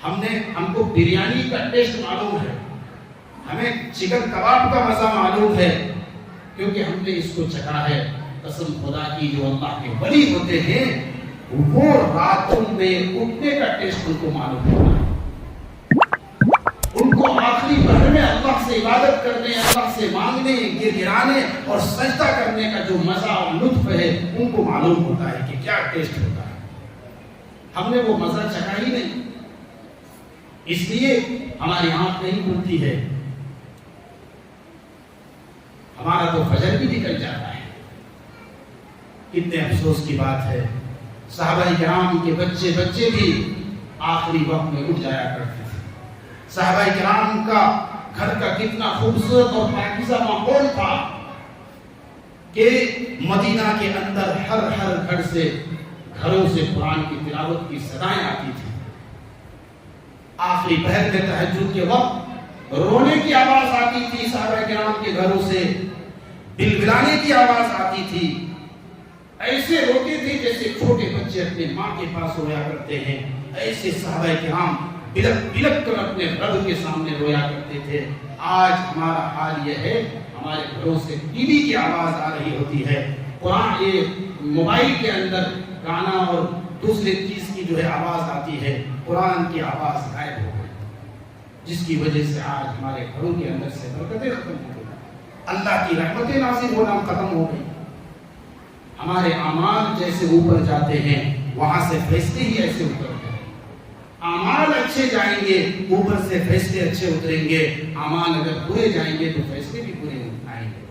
ہم کو بریانی کا ٹیسٹ معلوم ہے، ہمیں چکن کباب کا مزہ معلوم ہے، کیونکہ ہم نے اس کو چکھا ہے۔ قسم خدا کی، جو اللہ کے ولی ہوتے ہیں وہ راتوں میں اٹھنے کا ٹیسٹ ان کو معلوم ہوتا ہے، ان کو آخری پہر میں اللہ سے عبادت کرنے، اللہ سے مانگنے، گرانے اور سجدہ کرنے کا جو مزہ اور لطف ہے ان کو معلوم ہوتا ہے کہ کیا ٹیسٹ ہوتا ہے۔ ہم نے وہ مزہ چکھا ہی نہیں، اس لیے ہماری آنکھ نہیں کھلتی ہے، ہمارا تو فجر بھی نکل جاتا ہے۔ کتنے افسوس کی بات ہے، صحابہ کرام کے بچے بھی آخری وقت میں اٹھ جایا کرتے تھے۔ صحابہ کرام کا گھر کا کتنا خوبصورت اور پاکیزہ ماحول تھا کہ مدینہ کے اندر ہر گھروں سے قرآن کی تلاوت کی صدائیں آتی تھی۔ آخری پہر میں تہجد کے وقت رونے کی آواز آتی تھی، صحابہ کرام کے گھروں سے بلبلانے کی آواز آتی تھی، ایسے روتے تھے جیسے چھوٹے بچے اپنے ماں کے پاس رویا کرتے ہیں، ایسے صحابہ کرام بلک کر اپنے رب کے سامنے رویا کرتے تھے۔ آج ہمارا حال یہ ہے، ہمارے گھروں سے ٹی وی کی آواز آ رہی ہوتی ہے، قرآن یہ موبائل کے اندر گانا اور دوسرے چیز کی جو ہے آواز آتی ہے، قرآن کی آواز غائب ہو گئی، جس کی وجہ سے آج ہمارے گھروں کے اندر سے برکتیں ختم ہو گئی، اللہ کی رحمتیں نازل ہونا ختم ہو گئی۔ ہمارے اعمال جیسے اوپر جاتے ہیں وہاں سے فیصلے ہی ایسے اترتے ہیں۔ اعمال اچھے جائیں گے اوپر سے فیصلے اچھے اتریں گے، اعمال اگر برے جائیں گے تو فیصلے بھی برے آئیں گے۔